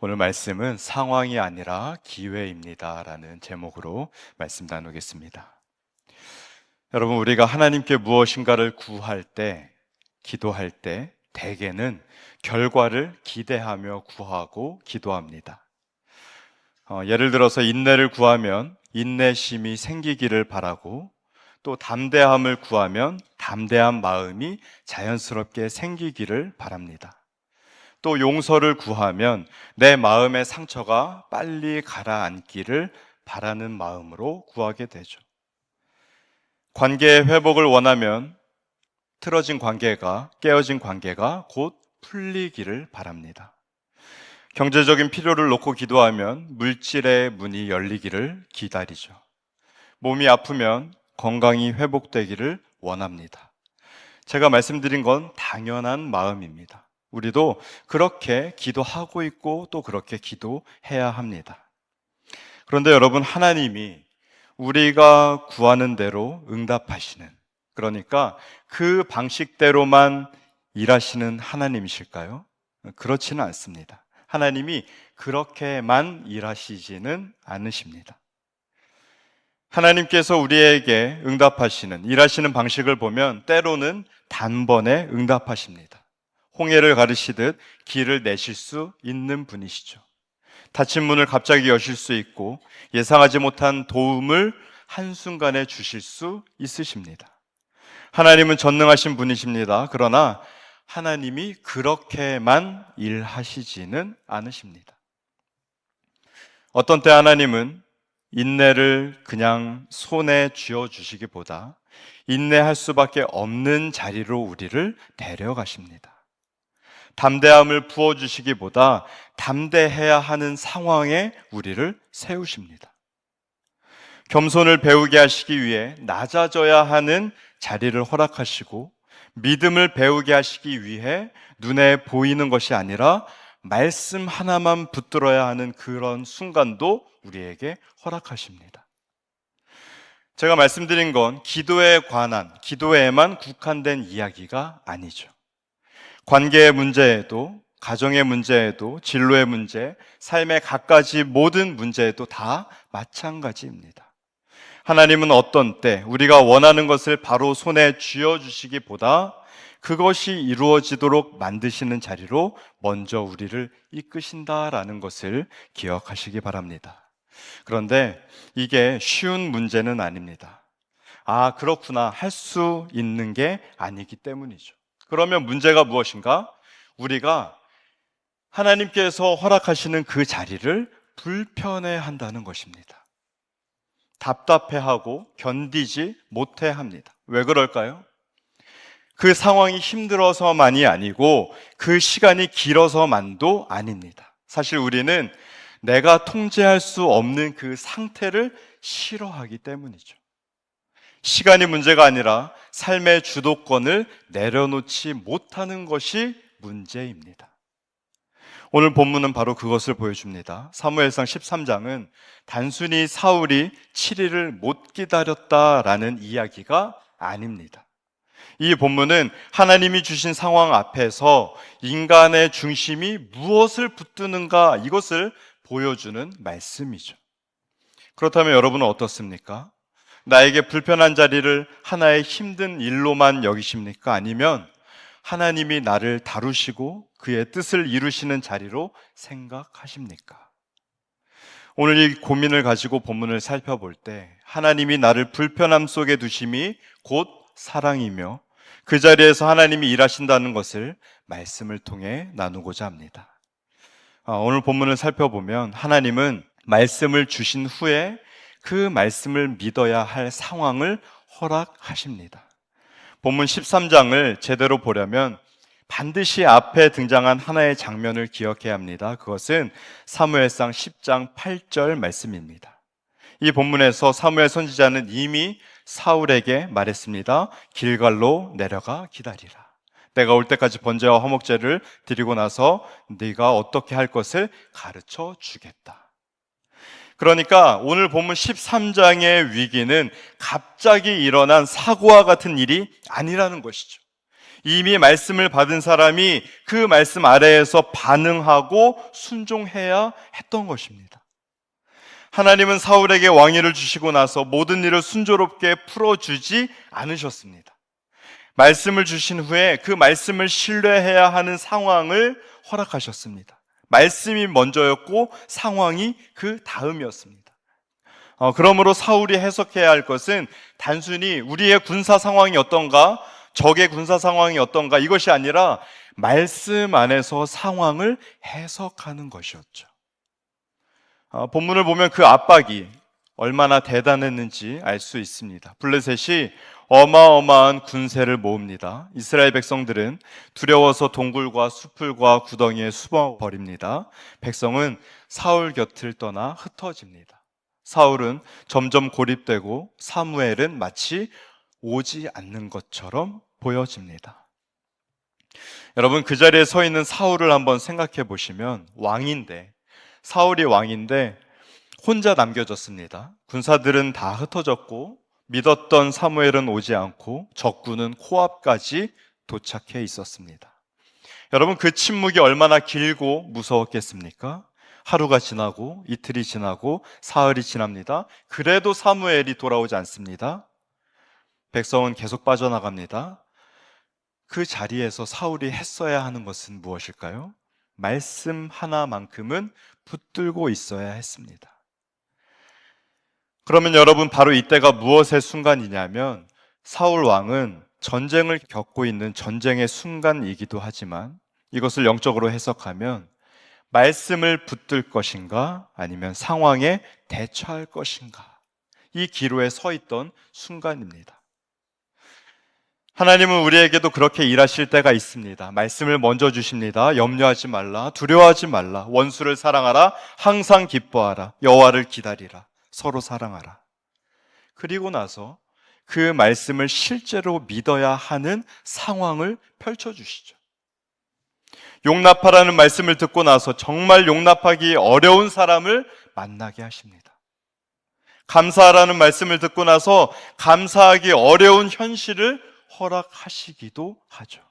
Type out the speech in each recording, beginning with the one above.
오늘 말씀은 상황이 아니라 기회입니다 라는 제목으로 말씀 나누겠습니다. 여러분, 우리가 하나님께 무엇인가를 구할 때, 기도할 때 대개는 결과를 기대하며 구하고 기도합니다. 예를 들어서 인내를 구하면 인내심이 생기기를 바라고, 또 담대함을 구하면 담대한 마음이 자연스럽게 생기기를 바랍니다. 또 용서를 구하면 내 마음의 상처가 빨리 가라앉기를 바라는 마음으로 구하게 되죠. 관계의 회복을 원하면 깨어진 관계가 곧 풀리기를 바랍니다. 경제적인 필요를 놓고 기도하면 물질의 문이 열리기를 기다리죠. 몸이 아프면 건강이 회복되기를 원합니다. 제가 말씀드린 건 당연한 마음입니다. 우리도 그렇게 기도하고 있고 또 그렇게 기도해야 합니다. 그런데 여러분, 하나님이 우리가 구하는 대로 응답하시는, 그러니까 그 방식대로만 일하시는 하나님이실까요? 그렇지는 않습니다. 하나님이 그렇게만 일하시지는 않으십니다. 하나님께서 우리에게 일하시는 방식을 보면 때로는 단번에 응답하십니다. 홍해를 가르시듯 길을 내실 수 있는 분이시죠. 닫힌 문을 갑자기 여실 수 있고 예상하지 못한 도움을 한순간에 주실 수 있으십니다. 하나님은 전능하신 분이십니다. 그러나 하나님이 그렇게만 일하시지는 않으십니다. 어떤 때 하나님은 인내를 그냥 손에 쥐어주시기보다 인내할 수밖에 없는 자리로 우리를 데려가십니다. 담대함을 부어주시기보다 담대해야 하는 상황에 우리를 세우십니다. 겸손을 배우게 하시기 위해 낮아져야 하는 자리를 허락하시고, 믿음을 배우게 하시기 위해 눈에 보이는 것이 아니라 말씀 하나만 붙들어야 하는 그런 순간도 우리에게 허락하십니다. 제가 말씀드린 건 기도에만 국한된 이야기가 아니죠. 관계의 문제에도, 가정의 문제에도, 진로의 문제, 삶의 갖가지 모든 문제에도 다 마찬가지입니다. 하나님은 어떤 때 우리가 원하는 것을 바로 손에 쥐어주시기보다 그것이 이루어지도록 만드시는 자리로 먼저 우리를 이끄신다라는 것을 기억하시기 바랍니다. 그런데 이게 쉬운 문제는 아닙니다. 그렇구나, 할 수 있는 게 아니기 때문이죠. 그러면 문제가 무엇인가? 우리가 하나님께서 허락하시는 그 자리를 불편해 한다는 것입니다. 답답해하고 견디지 못해 합니다. 왜 그럴까요? 그 상황이 힘들어서만이 아니고 그 시간이 길어서만도 아닙니다. 사실 우리는 내가 통제할 수 없는 그 상태를 싫어하기 때문이죠. 시간이 문제가 아니라 삶의 주도권을 내려놓지 못하는 것이 문제입니다. 오늘 본문은 바로 그것을 보여줍니다. 사무엘상 13장은 단순히 사울이 7일을 못 기다렸다라는 이야기가 아닙니다. 이 본문은 하나님이 주신 상황 앞에서 인간의 중심이 무엇을 붙드는가, 이것을 보여주는 말씀이죠. 그렇다면 여러분은 어떻습니까? 나에게 불편한 자리를 하나의 힘든 일로만 여기십니까? 아니면 하나님이 나를 다루시고 그의 뜻을 이루시는 자리로 생각하십니까? 오늘 이 고민을 가지고 본문을 살펴볼 때 하나님이 나를 불편함 속에 두심이 곧 사랑이며 그 자리에서 하나님이 일하신다는 것을 말씀을 통해 나누고자 합니다. 오늘 본문을 살펴보면 하나님은 말씀을 주신 후에 그 말씀을 믿어야 할 상황을 허락하십니다. 본문 13장을 제대로 보려면 반드시 앞에 등장한 하나의 장면을 기억해야 합니다. 그것은 사무엘상 10장 8절 말씀입니다. 이 본문에서 사무엘 선지자는 이미 사울에게 말했습니다. 길갈로 내려가 기다리라. 내가 올 때까지 번제와 화목제를 드리고 나서 네가 어떻게 할 것을 가르쳐 주겠다. 그러니까 오늘 본문 13장의 위기는 갑자기 일어난 사고와 같은 일이 아니라는 것이죠. 이미 말씀을 받은 사람이 그 말씀 아래에서 반응하고 순종해야 했던 것입니다. 하나님은 사울에게 왕위를 주시고 나서 모든 일을 순조롭게 풀어주지 않으셨습니다. 말씀을 주신 후에 그 말씀을 신뢰해야 하는 상황을 허락하셨습니다. 말씀이 먼저였고 상황이 그 다음이었습니다. 그러므로 사울이 해석해야 할 것은 단순히 우리의 군사 상황이 어떤가, 적의 군사 상황이 어떤가, 이것이 아니라 말씀 안에서 상황을 해석하는 것이었죠. 본문을 보면 그 압박이 얼마나 대단했는지 알 수 있습니다. 블레셋이 어마어마한 군세를 모읍니다. 이스라엘 백성들은 두려워서 동굴과 수풀과 구덩이에 숨어버립니다. 백성은 사울 곁을 떠나 흩어집니다. 사울은 점점 고립되고 사무엘은 마치 오지 않는 것처럼 보여집니다. 여러분, 그 자리에 서 있는 사울을 한번 생각해 보시면 사울이 왕인데 혼자 남겨졌습니다. 군사들은 다 흩어졌고 믿었던 사무엘은 오지 않고 적군은 코앞까지 도착해 있었습니다. 여러분, 그 침묵이 얼마나 길고 무서웠겠습니까? 하루가 지나고 이틀이 지나고 사흘이 지납니다. 그래도 사무엘이 돌아오지 않습니다. 백성은 계속 빠져나갑니다. 그 자리에서 사울이 했어야 하는 것은 무엇일까요? 말씀 하나만큼은 붙들고 있어야 했습니다. 그러면 여러분, 바로 이때가 무엇의 순간이냐면 사울 왕은 전쟁을 겪고 있는 전쟁의 순간이기도 하지만 이것을 영적으로 해석하면 말씀을 붙들 것인가 아니면 상황에 대처할 것인가, 이 기로에 서 있던 순간입니다. 하나님은 우리에게도 그렇게 일하실 때가 있습니다. 말씀을 먼저 주십니다. 염려하지 말라, 두려워하지 말라, 원수를 사랑하라, 항상 기뻐하라, 여호와를 기다리라, 서로 사랑하라. 그리고 나서 그 말씀을 실제로 믿어야 하는 상황을 펼쳐주시죠. 용납하라는 말씀을 듣고 나서 정말 용납하기 어려운 사람을 만나게 하십니다. 감사하라는 말씀을 듣고 나서 감사하기 어려운 현실을 허락하시기도 하죠.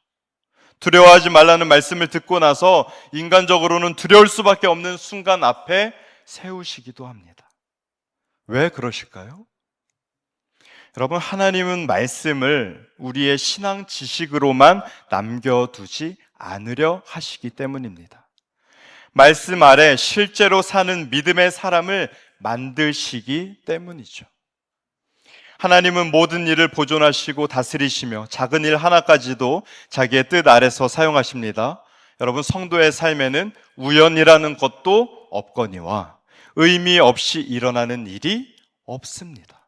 두려워하지 말라는 말씀을 듣고 나서 인간적으로는 두려울 수밖에 없는 순간 앞에 세우시기도 합니다. 왜 그러실까요? 여러분, 하나님은 말씀을 우리의 신앙 지식으로만 남겨두지 않으려 하시기 때문입니다. 말씀 아래 실제로 사는 믿음의 사람을 만드시기 때문이죠. 하나님은 모든 일을 보존하시고 다스리시며 작은 일 하나까지도 자기의 뜻 아래서 사용하십니다. 여러분, 성도의 삶에는 우연이라는 것도 없거니와 의미 없이 일어나는 일이 없습니다.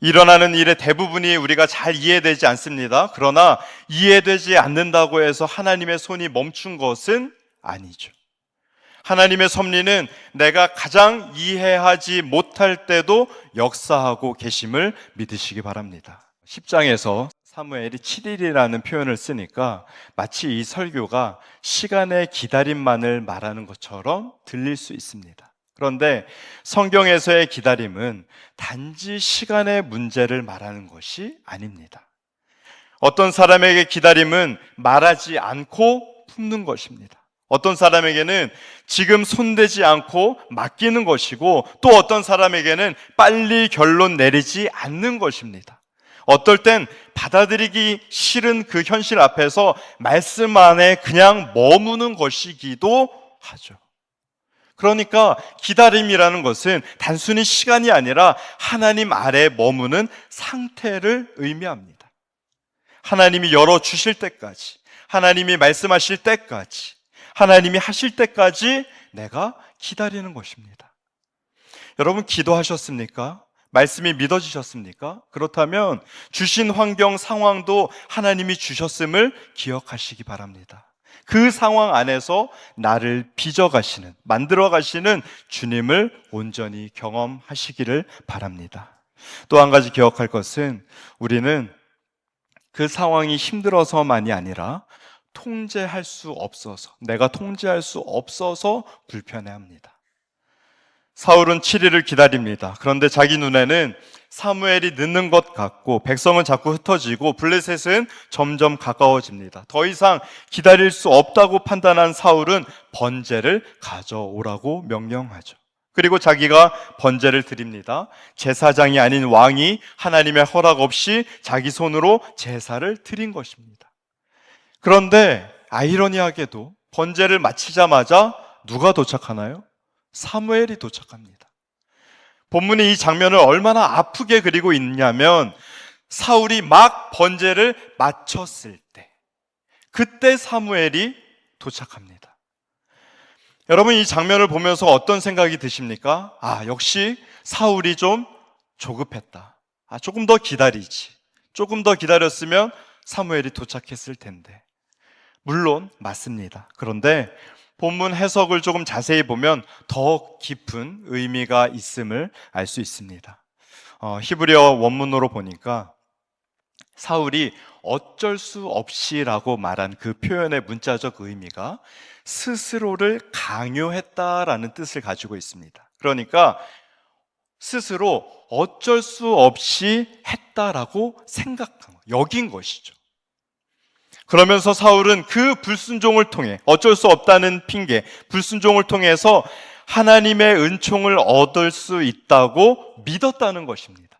일어나는 일의 대부분이 우리가 잘 이해되지 않습니다. 그러나 이해되지 않는다고 해서 하나님의 손이 멈춘 것은 아니죠. 하나님의 섭리는 내가 가장 이해하지 못할 때도 역사하고 계심을 믿으시기 바랍니다. 10장에서 사무엘이 7일이라는 표현을 쓰니까 마치 이 설교가 시간의 기다림만을 말하는 것처럼 들릴 수 있습니다. 그런데 성경에서의 기다림은 단지 시간의 문제를 말하는 것이 아닙니다. 어떤 사람에게 기다림은 말하지 않고 품는 것입니다. 어떤 사람에게는 지금 손대지 않고 맡기는 것이고, 또 어떤 사람에게는 빨리 결론 내리지 않는 것입니다. 어떨 땐 받아들이기 싫은 그 현실 앞에서 말씀 안에 그냥 머무는 것이기도 하죠. 그러니까 기다림이라는 것은 단순히 시간이 아니라 하나님 아래 머무는 상태를 의미합니다. 하나님이 열어주실 때까지, 하나님이 말씀하실 때까지, 하나님이 하실 때까지 내가 기다리는 것입니다. 여러분, 기도하셨습니까? 말씀이 믿어지셨습니까? 그렇다면 주신 환경, 상황도 하나님이 주셨음을 기억하시기 바랍니다. 그 상황 안에서 나를 빚어가시는, 만들어가시는 주님을 온전히 경험하시기를 바랍니다. 또 한 가지 기억할 것은 우리는 그 상황이 힘들어서만이 아니라 내가 통제할 수 없어서 불편해합니다. 사울은 7일을 기다립니다. 그런데 자기 눈에는 사무엘이 늦는 것 같고 백성은 자꾸 흩어지고 블레셋은 점점 가까워집니다. 더 이상 기다릴 수 없다고 판단한 사울은 번제를 가져오라고 명령하죠. 그리고 자기가 번제를 드립니다. 제사장이 아닌 왕이 하나님의 허락 없이 자기 손으로 제사를 드린 것입니다. 그런데 아이러니하게도 번제를 마치자마자 누가 도착하나요? 사무엘이 도착합니다. 본문이 이 장면을 얼마나 아프게 그리고 있냐면 사울이 막 번제를 마쳤을 때, 그때 사무엘이 도착합니다. 여러분, 이 장면을 보면서 어떤 생각이 드십니까? 역시 사울이 좀 조급했다. 조금 더 기다리지. 조금 더 기다렸으면 사무엘이 도착했을 텐데. 물론 맞습니다. 그런데 본문 해석을 조금 자세히 보면 더 깊은 의미가 있음을 알 수 있습니다. 히브리어 원문으로 보니까 사울이 어쩔 수 없이라고 말한 그 표현의 문자적 의미가 스스로를 강요했다라는 뜻을 가지고 있습니다. 그러니까 스스로 어쩔 수 없이 했다라고 여긴 것이죠. 그러면서 사울은 그 불순종을 통해, 어쩔 수 없다는 핑계, 불순종을 통해서 하나님의 은총을 얻을 수 있다고 믿었다는 것입니다.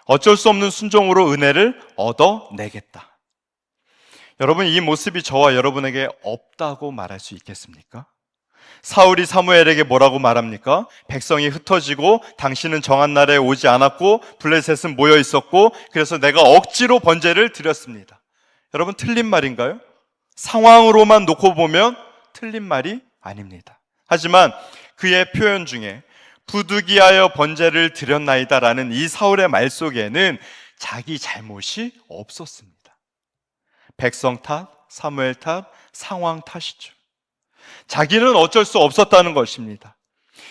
어쩔 수 없는 순종으로 은혜를 얻어내겠다. 여러분, 이 모습이 저와 여러분에게 없다고 말할 수 있겠습니까? 사울이 사무엘에게 뭐라고 말합니까? 백성이 흩어지고 당신은 정한 날에 오지 않았고 블레셋은 모여 있었고 그래서 내가 억지로 번제를 드렸습니다. 여러분, 틀린 말인가요? 상황으로만 놓고 보면 틀린 말이 아닙니다. 하지만 그의 표현 중에 부득이하여 번제를 드렸나이다라는 이 사울의 말 속에는 자기 잘못이 없었습니다. 백성 탓, 사무엘 탓, 상황 탓이죠. 자기는 어쩔 수 없었다는 것입니다.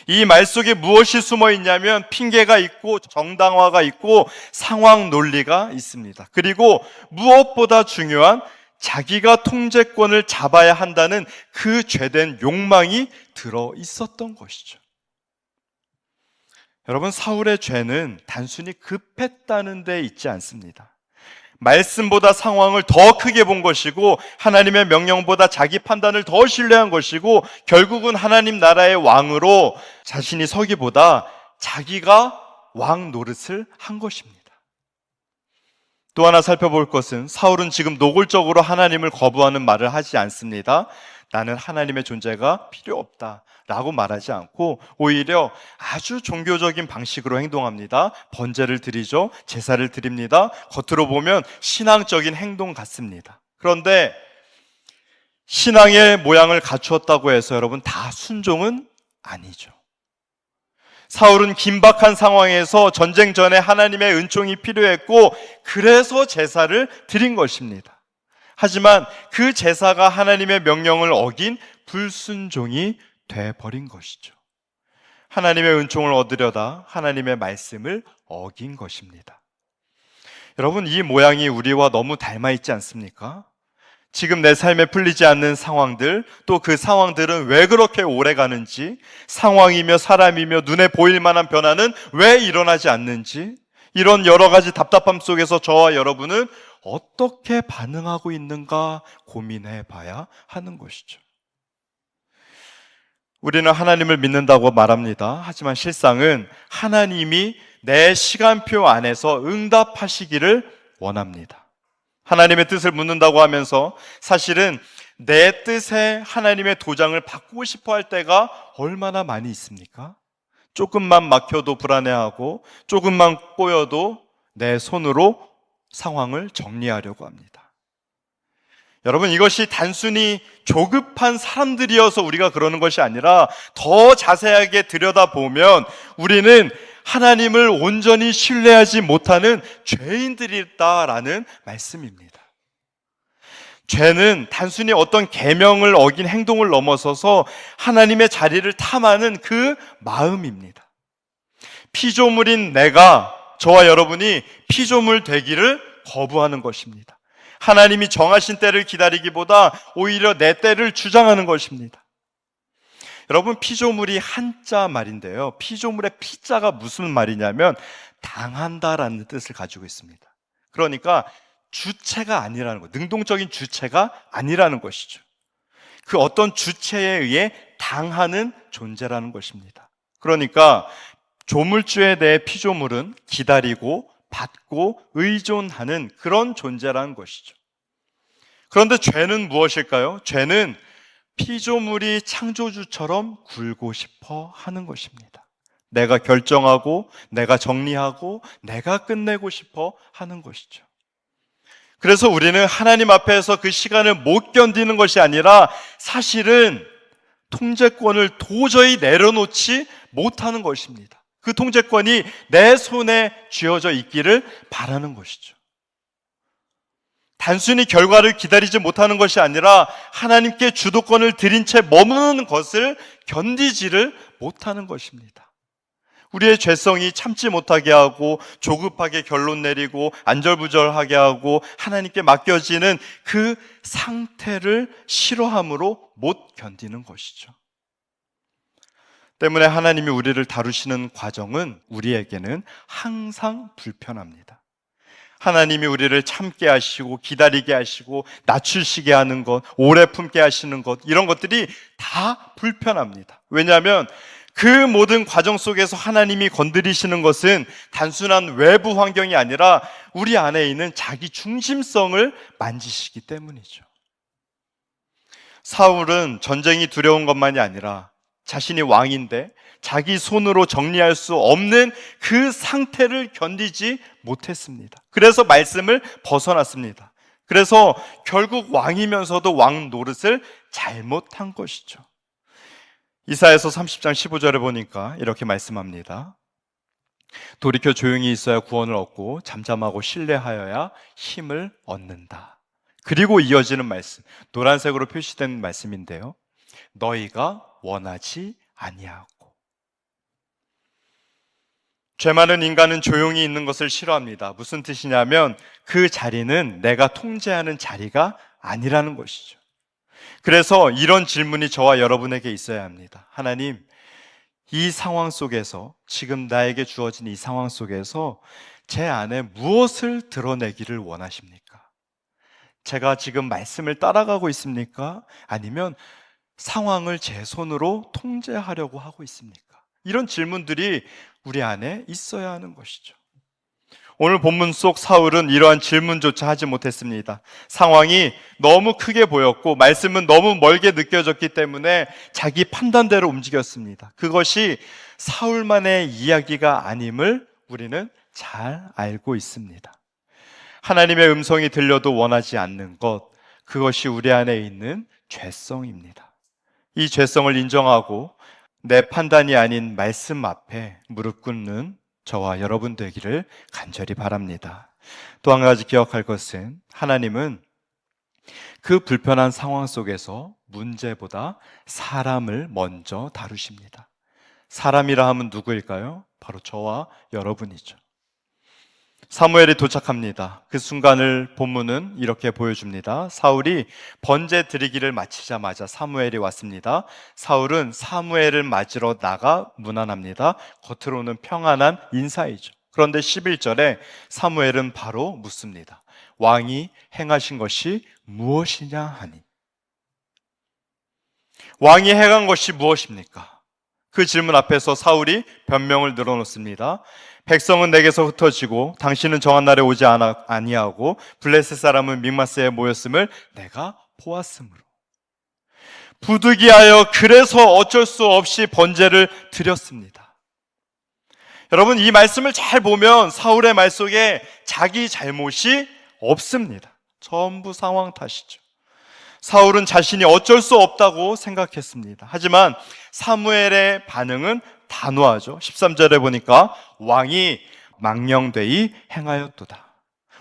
이 말 속에 무엇이 숨어 있냐면 핑계가 있고 정당화가 있고 상황 논리가 있습니다. 그리고 무엇보다 중요한 자기가 통제권을 잡아야 한다는 그 죄된 욕망이 들어 있었던 것이죠. 여러분, 사울의 죄는 단순히 급했다는 데 있지 않습니다. 말씀보다 상황을 더 크게 본 것이고 하나님의 명령보다 자기 판단을 더 신뢰한 것이고 결국은 하나님 나라의 왕으로 자신이 서기보다 자기가 왕 노릇을 한 것입니다. 또 하나 살펴볼 것은 사울은 지금 노골적으로 하나님을 거부하는 말을 하지 않습니다. 나는 하나님의 존재가 필요 없다 라고 말하지 않고 오히려 아주 종교적인 방식으로 행동합니다. 번제를 드리죠. 제사를 드립니다. 겉으로 보면 신앙적인 행동 같습니다. 그런데 신앙의 모양을 갖추었다고 해서 여러분 다 순종은 아니죠. 사울은 긴박한 상황에서 전쟁 전에 하나님의 은총이 필요했고 그래서 제사를 드린 것입니다. 하지만 그 제사가 하나님의 명령을 어긴 불순종이 돼버린 것이죠. 하나님의 은총을 얻으려다 하나님의 말씀을 어긴 것입니다. 여러분, 이 모양이 우리와 너무 닮아 있지 않습니까? 지금 내 삶에 풀리지 않는 상황들, 또 그 상황들은 왜 그렇게 오래 가는지, 상황이며 사람이며 눈에 보일 만한 변화는 왜 일어나지 않는지, 이런 여러 가지 답답함 속에서 저와 여러분은 어떻게 반응하고 있는가 고민해 봐야 하는 것이죠. 우리는 하나님을 믿는다고 말합니다. 하지만 실상은 하나님이 내 시간표 안에서 응답하시기를 원합니다. 하나님의 뜻을 묻는다고 하면서 사실은 내 뜻에 하나님의 도장을 바꾸고 싶어 할 때가 얼마나 많이 있습니까? 조금만 막혀도 불안해하고 조금만 꼬여도 내 손으로 상황을 정리하려고 합니다. 여러분, 이것이 단순히 조급한 사람들이어서 우리가 그러는 것이 아니라 더 자세하게 들여다보면 우리는 하나님을 온전히 신뢰하지 못하는 죄인들이다라는 말씀입니다. 죄는 단순히 어떤 계명을 어긴 행동을 넘어서서 하나님의 자리를 탐하는 그 마음입니다. 피조물인 내가, 저와 여러분이 피조물 되기를 거부하는 것입니다. 하나님이 정하신 때를 기다리기보다 오히려 내 때를 주장하는 것입니다. 여러분, 피조물이 한자 말인데요. 피조물의 피자가 무슨 말이냐면 당한다라는 뜻을 가지고 있습니다. 그러니까 주체가 아니라는 것, 능동적인 주체가 아니라는 것이죠. 그 어떤 주체에 의해 당하는 존재라는 것입니다. 그러니까 조물주에 대해 피조물은 기다리고 받고 의존하는 그런 존재라는 것이죠. 그런데 죄는 무엇일까요? 죄는 피조물이 창조주처럼 굴고 싶어 하는 것입니다. 내가 결정하고 내가 정리하고 내가 끝내고 싶어 하는 것이죠. 그래서 우리는 하나님 앞에서 그 시간을 못 견디는 것이 아니라 사실은 통제권을 도저히 내려놓지 못하는 것입니다. 그 통제권이 내 손에 쥐어져 있기를 바라는 것이죠. 단순히 결과를 기다리지 못하는 것이 아니라 하나님께 주도권을 들인 채 머무는 것을 견디지를 못하는 것입니다. 우리의 죄성이 참지 못하게 하고 조급하게 결론 내리고 안절부절하게 하고 하나님께 맡겨지는 그 상태를 싫어함으로 못 견디는 것이죠. 때문에 하나님이 우리를 다루시는 과정은 우리에게는 항상 불편합니다. 하나님이 우리를 참게 하시고 기다리게 하시고 낮추시게 하는 것, 오래 품게 하시는 것, 이런 것들이 다 불편합니다. 왜냐하면 그 모든 과정 속에서 하나님이 건드리시는 것은 단순한 외부 환경이 아니라 우리 안에 있는 자기 중심성을 만지시기 때문이죠. 사울은 전쟁이 두려운 것만이 아니라 자신이 왕인데 자기 손으로 정리할 수 없는 그 상태를 견디지 못했습니다. 그래서 말씀을 벗어났습니다. 그래서 결국 왕이면서도 왕 노릇을 잘못한 것이죠. 이사야서 30장 15절에 보니까 이렇게 말씀합니다. 돌이켜 조용히 있어야 구원을 얻고 잠잠하고 신뢰하여야 힘을 얻는다. 그리고 이어지는 말씀, 노란색으로 표시된 말씀인데요. 너희가 원하지 아니하고. 죄 많은 인간은 조용히 있는 것을 싫어합니다. 무슨 뜻이냐면 그 자리는 내가 통제하는 자리가 아니라는 것이죠. 그래서 이런 질문이 저와 여러분에게 있어야 합니다. 하나님, 이 상황 속에서, 지금 나에게 주어진 이 상황 속에서 제 안에 무엇을 드러내기를 원하십니까? 제가 지금 말씀을 따라가고 있습니까? 아니면 상황을 제 손으로 통제하려고 하고 있습니까? 이런 질문들이 우리 안에 있어야 하는 것이죠. 오늘 본문 속 사울은 이러한 질문조차 하지 못했습니다. 상황이 너무 크게 보였고 말씀은 너무 멀게 느껴졌기 때문에 자기 판단대로 움직였습니다. 그것이 사울만의 이야기가 아님을 우리는 잘 알고 있습니다. 하나님의 음성이 들려도 원하지 않는 것, 그것이 우리 안에 있는 죄성입니다. 이 죄성을 인정하고 내 판단이 아닌 말씀 앞에 무릎 꿇는 저와 여러분 되기를 간절히 바랍니다. 또 한 가지 기억할 것은 하나님은 그 불편한 상황 속에서 문제보다 사람을 먼저 다루십니다. 사람이라 하면 누구일까요? 바로 저와 여러분이죠. 사무엘이 도착합니다. 그 순간을 본문은 이렇게 보여줍니다. 사울이 번제 드리기를 마치자마자 사무엘이 왔습니다. 사울은 사무엘을 맞으러 나가 문안합니다. 겉으로는 평안한 인사이죠. 그런데 11절에 사무엘은 바로 묻습니다. 왕이 행하신 것이 무엇이냐 하니. 왕이 행한 것이 무엇입니까? 그 질문 앞에서 사울이 변명을 늘어놓습니다. 백성은 내게서 흩어지고 당신은 정한 날에 오지 아니하고 블레셋 사람은 mik마스에 모였음을 내가 보았으므로 부득이하여 그래서 어쩔 수 없이 번제를 드렸습니다. 여러분, 이 말씀을 잘 보면 사울의 말 속에 자기 잘못이 없습니다. 전부 상황 탓이죠. 사울은 자신이 어쩔 수 없다고 생각했습니다. 하지만 사무엘의 반응은 단호하죠. 13절에 보니까 왕이 망령되이 행하였도다.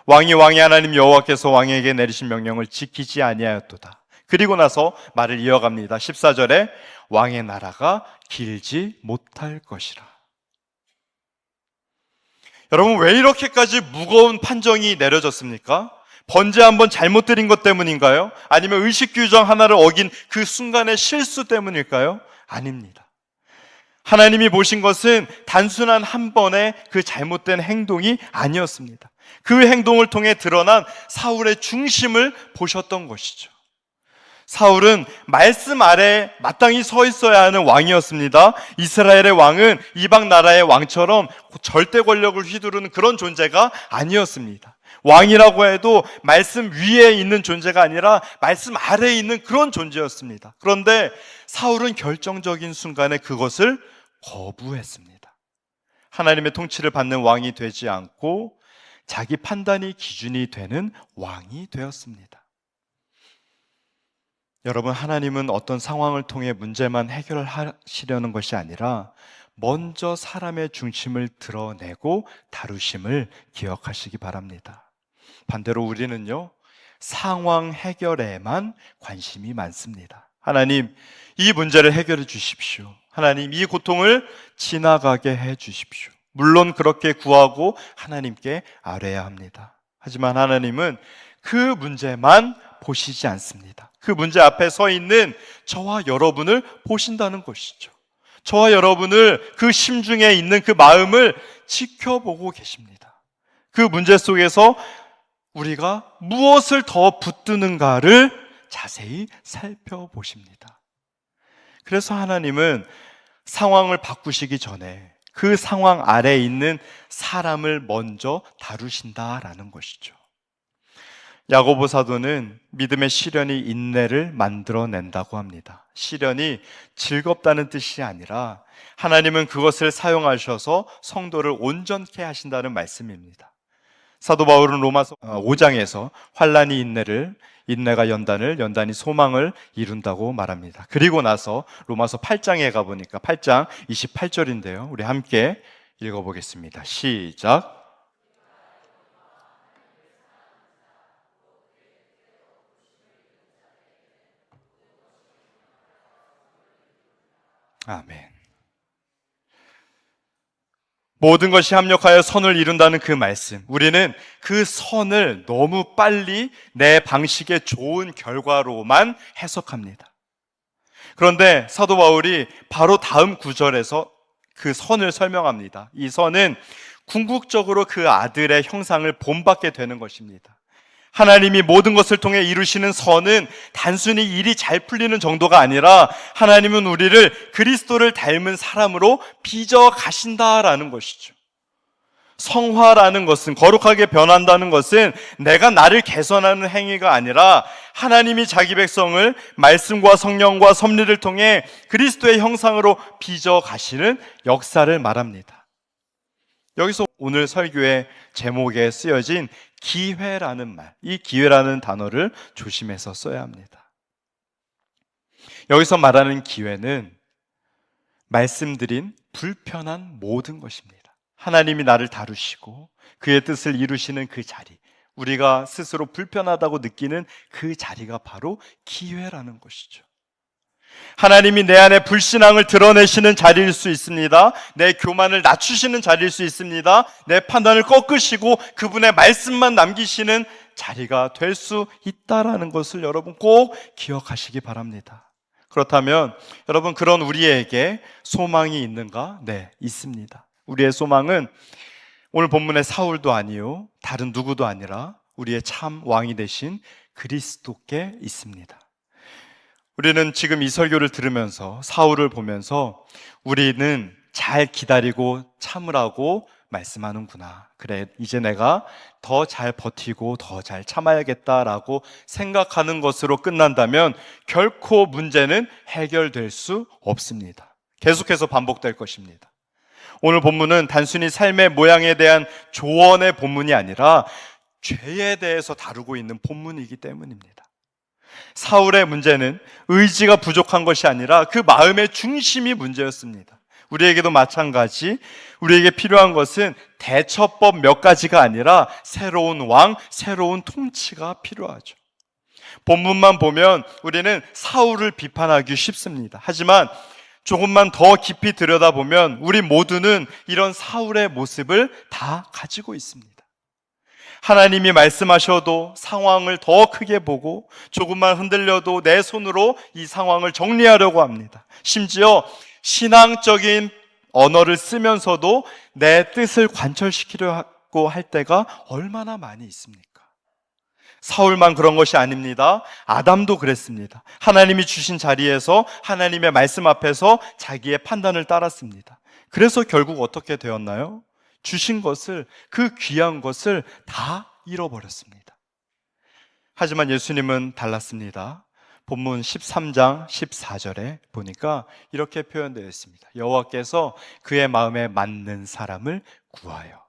왕이 하나님 여호와께서 왕에게 내리신 명령을 지키지 아니하였도다. 그리고 나서 말을 이어갑니다. 14절에 왕의 나라가 길지 못할 것이라. 여러분, 왜 이렇게까지 무거운 판정이 내려졌습니까? 번제 한번 잘못 드린 것 때문인가요? 아니면 의식 규정 하나를 어긴 그 순간의 실수 때문일까요? 아닙니다. 하나님이 보신 것은 단순한 한 번의 그 잘못된 행동이 아니었습니다. 그 행동을 통해 드러난 사울의 중심을 보셨던 것이죠. 사울은 말씀 아래에 마땅히 서 있어야 하는 왕이었습니다. 이스라엘의 왕은 이방 나라의 왕처럼 절대 권력을 휘두르는 그런 존재가 아니었습니다. 왕이라고 해도 말씀 위에 있는 존재가 아니라 말씀 아래에 있는 그런 존재였습니다. 그런데 사울은 결정적인 순간에 그것을 거부했습니다. 하나님의 통치를 받는 왕이 되지 않고 자기 판단이 기준이 되는 왕이 되었습니다. 여러분, 하나님은 어떤 상황을 통해 문제만 해결하시려는 것이 아니라 먼저 사람의 중심을 드러내고 다루심을 기억하시기 바랍니다. 반대로 우리는요, 상황 해결에만 관심이 많습니다. 하나님, 이 문제를 해결해 주십시오. 하나님, 이 고통을 지나가게 해 주십시오. 물론 그렇게 구하고 하나님께 아뢰야 합니다. 하지만 하나님은 그 문제만 보시지 않습니다. 그 문제 앞에 서 있는 저와 여러분을 보신다는 것이죠. 저와 여러분을, 그 심중에 있는 그 마음을 지켜보고 계십니다. 그 문제 속에서 우리가 무엇을 더 붙드는가를 자세히 살펴보십니다. 그래서 하나님은 상황을 바꾸시기 전에 그 상황 아래에 있는 사람을 먼저 다루신다라는 것이죠. 야고보 사도는 믿음의 시련이 인내를 만들어낸다고 합니다. 시련이 즐겁다는 뜻이 아니라 하나님은 그것을 사용하셔서 성도를 온전케 하신다는 말씀입니다. 사도 바울은 로마서 5장에서 환난이 인내를, 인내가 연단을, 연단이 소망을 이룬다고 말합니다. 그리고 나서 로마서 8장에 가보니까 8장 28절인데요. 우리 함께 읽어보겠습니다. 시작. 아멘. 모든 것이 합력하여 선을 이룬다는 그 말씀, 우리는 그 선을 너무 빨리 내 방식의 좋은 결과로만 해석합니다. 그런데 사도 바울이 바로 다음 구절에서 그 선을 설명합니다. 이 선은 궁극적으로 그 아들의 형상을 본받게 되는 것입니다. 하나님이 모든 것을 통해 이루시는 선은 단순히 일이 잘 풀리는 정도가 아니라 하나님은 우리를 그리스도를 닮은 사람으로 빚어 가신다라는 것이죠. 성화라는 것은, 거룩하게 변한다는 것은 내가 나를 개선하는 행위가 아니라 하나님이 자기 백성을 말씀과 성령과 섭리를 통해 그리스도의 형상으로 빚어 가시는 역사를 말합니다. 여기서 오늘 설교의 제목에 쓰여진 기회라는 말, 이 기회라는 단어를 조심해서 써야 합니다. 여기서 말하는 기회는 말씀드린 불편한 모든 것입니다. 하나님이 나를 다루시고 그의 뜻을 이루시는 그 자리, 우리가 스스로 불편하다고 느끼는 그 자리가 바로 기회라는 것이죠. 하나님이 내 안에 불신앙을 드러내시는 자리일 수 있습니다. 내 교만을 낮추시는 자리일 수 있습니다. 내 판단을 꺾으시고 그분의 말씀만 남기시는 자리가 될 수 있다라는 것을 여러분 꼭 기억하시기 바랍니다. 그렇다면 여러분, 그런 우리에게 소망이 있는가? 네, 있습니다. 우리의 소망은 오늘 본문의 사울도 아니요, 다른 누구도 아니라 우리의 참 왕이 되신 그리스도께 있습니다. 우리는 지금 이 설교를 들으면서 사울을 보면서 우리는 잘 기다리고 참으라고 말씀하는구나. 그래, 이제 내가 더 잘 버티고 더 잘 참아야겠다라고 생각하는 것으로 끝난다면 결코 문제는 해결될 수 없습니다. 계속해서 반복될 것입니다. 오늘 본문은 단순히 삶의 모양에 대한 조언의 본문이 아니라 죄에 대해서 다루고 있는 본문이기 때문입니다. 사울의 문제는 의지가 부족한 것이 아니라 그 마음의 중심이 문제였습니다. 우리에게도 마찬가지, 우리에게 필요한 것은 대처법 몇 가지가 아니라 새로운 왕, 새로운 통치가 필요하죠. 본문만 보면 우리는 사울을 비판하기 쉽습니다. 하지만 조금만 더 깊이 들여다보면 우리 모두는 이런 사울의 모습을 다 가지고 있습니다. 하나님이 말씀하셔도 상황을 더 크게 보고 조금만 흔들려도 내 손으로 이 상황을 정리하려고 합니다. 심지어 신앙적인 언어를 쓰면서도 내 뜻을 관철시키려고 할 때가 얼마나 많이 있습니까? 사울만 그런 것이 아닙니다. 아담도 그랬습니다. 하나님이 주신 자리에서 하나님의 말씀 앞에서 자기의 판단을 따랐습니다. 그래서 결국 어떻게 되었나요? 주신 것을, 그 귀한 것을 다 잃어버렸습니다. 하지만 예수님은 달랐습니다. 본문 13장 14절에 보니까 이렇게 표현되어 있습니다. 여호와께서 그의 마음에 맞는 사람을 구하여.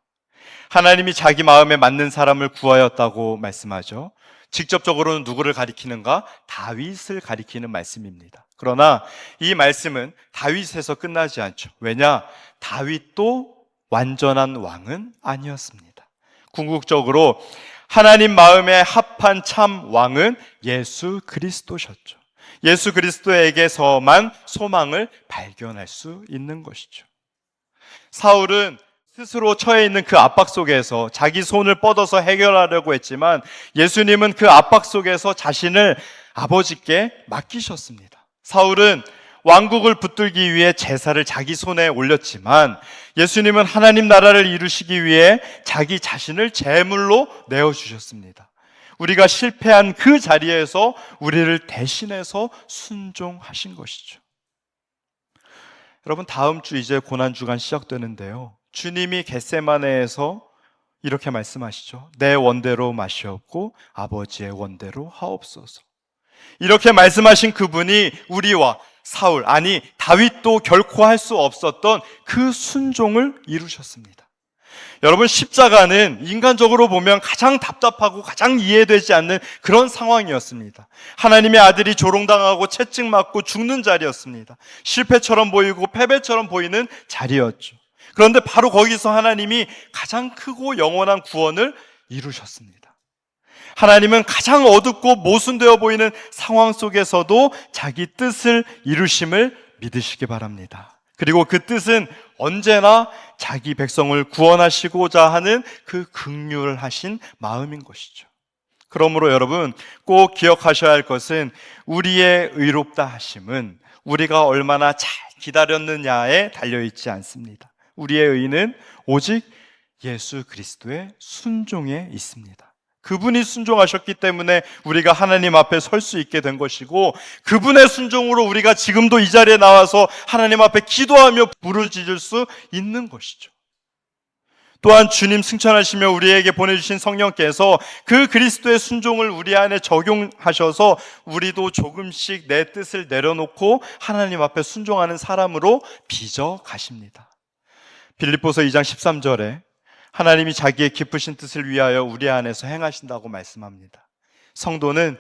하나님이 자기 마음에 맞는 사람을 구하였다고 말씀하죠. 직접적으로는 누구를 가리키는가? 다윗을 가리키는 말씀입니다. 그러나 이 말씀은 다윗에서 끝나지 않죠. 왜냐? 다윗도 완전한 왕은 아니었습니다. 궁극적으로 하나님 마음에 합한 참 왕은 예수 그리스도셨죠. 예수 그리스도에게서만 소망을 발견할 수 있는 것이죠. 사울은 스스로 처해 있는 그 압박 속에서 자기 손을 뻗어서 해결하려고 했지만 예수님은 그 압박 속에서 자신을 아버지께 맡기셨습니다. 사울은 왕국을 붙들기 위해 제사를 자기 손에 올렸지만 예수님은 하나님 나라를 이루시기 위해 자기 자신을 제물로 내어주셨습니다. 우리가 실패한 그 자리에서 우리를 대신해서 순종하신 것이죠. 여러분, 다음 주 이제 고난주간 시작되는데요, 주님이 겟세마네에서 이렇게 말씀하시죠. 내 원대로 마시옵고 아버지의 원대로 하옵소서. 이렇게 말씀하신 그분이 우리와 사울, 아니 다윗도 결코 할 수 없었던 그 순종을 이루셨습니다. 여러분, 십자가는 인간적으로 보면 가장 답답하고 가장 이해되지 않는 그런 상황이었습니다. 하나님의 아들이 조롱당하고 채찍맞고 죽는 자리였습니다. 실패처럼 보이고 패배처럼 보이는 자리였죠. 그런데 바로 거기서 하나님이 가장 크고 영원한 구원을 이루셨습니다. 하나님은 가장 어둡고 모순되어 보이는 상황 속에서도 자기 뜻을 이루심을 믿으시기 바랍니다. 그리고 그 뜻은 언제나 자기 백성을 구원하시고자 하는 그 긍휼하신 마음인 것이죠. 그러므로 여러분, 꼭 기억하셔야 할 것은 우리의 의롭다 하심은 우리가 얼마나 잘 기다렸느냐에 달려있지 않습니다. 우리의 의는 오직 예수 그리스도의 순종에 있습니다. 그분이 순종하셨기 때문에 우리가 하나님 앞에 설 수 있게 된 것이고, 그분의 순종으로 우리가 지금도 이 자리에 나와서 하나님 앞에 기도하며 부르짖을 수 있는 것이죠. 또한 주님 승천하시며 우리에게 보내주신 성령께서 그 그리스도의 순종을 우리 안에 적용하셔서 우리도 조금씩 내 뜻을 내려놓고 하나님 앞에 순종하는 사람으로 빚어 가십니다. 빌립보서 2장 13절에 하나님이 자기의 기쁘신 뜻을 위하여 우리 안에서 행하신다고 말씀합니다. 성도는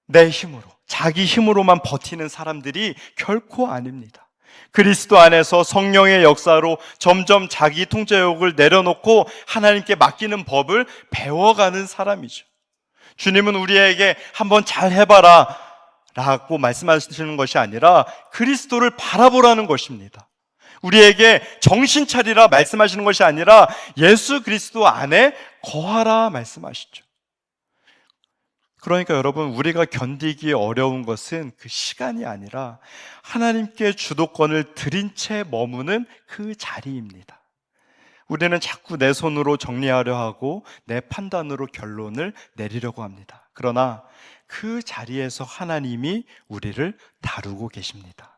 내 힘으로, 자기 힘으로만 버티는 사람들이 결코 아닙니다. 그리스도 안에서 성령의 역사로 점점 자기 통제욕을 내려놓고 하나님께 맡기는 법을 배워가는 사람이죠. 주님은 우리에게 한번 잘 해봐라 라고 말씀하시는 것이 아니라 그리스도를 바라보라는 것입니다. 우리에게 정신 차리라 말씀하시는 것이 아니라 예수 그리스도 안에 거하라 말씀하시죠. 그러니까 여러분, 우리가 견디기 어려운 것은 그 시간이 아니라 하나님께 주도권을 들인 채 머무는 그 자리입니다. 우리는 자꾸 내 손으로 정리하려 하고 내 판단으로 결론을 내리려고 합니다. 그러나 그 자리에서 하나님이 우리를 다루고 계십니다.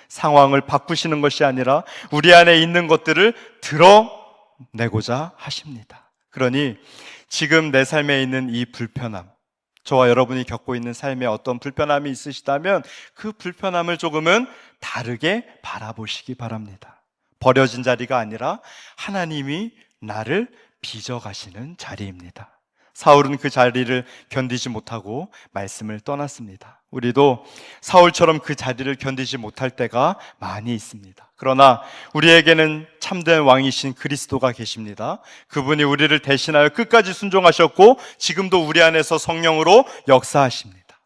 상황을 바꾸시는 것이 아니라 우리 안에 있는 것들을 드러내고자 하십니다. 그러니 지금 내 삶에 있는 이 불편함, 저와 여러분이 겪고 있는 삶에 어떤 불편함이 있으시다면 그 불편함을 조금은 다르게 바라보시기 바랍니다. 버려진 자리가 아니라 하나님이 나를 빚어가시는 자리입니다. 사울은 그 자리를 견디지 못하고 말씀을 떠났습니다. 우리도 사울처럼 그 자리를 견디지 못할 때가 많이 있습니다. 그러나 우리에게는 참된 왕이신 그리스도가 계십니다. 그분이 우리를 대신하여 끝까지 순종하셨고 지금도 우리 안에서 성령으로 역사하십니다.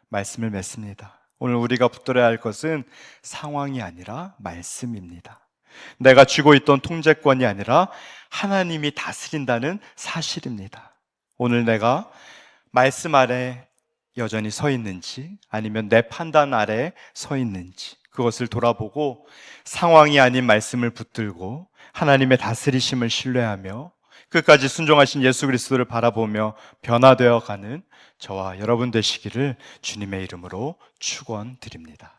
말씀을 맺습니다. 오늘 우리가 붙들어야 할 것은 상황이 아니라 말씀입니다. 내가 쥐고 있던 통제권이 아니라 하나님이 다스린다는 사실입니다. 오늘 내가 말씀 아래 여전히 서 있는지, 아니면 내 판단 아래 서 있는지, 그것을 돌아보고 상황이 아닌 말씀을 붙들고 하나님의 다스리심을 신뢰하며 끝까지 순종하신 예수 그리스도를 바라보며 변화되어 가는 저와 여러분 되시기를 주님의 이름으로 축원드립니다.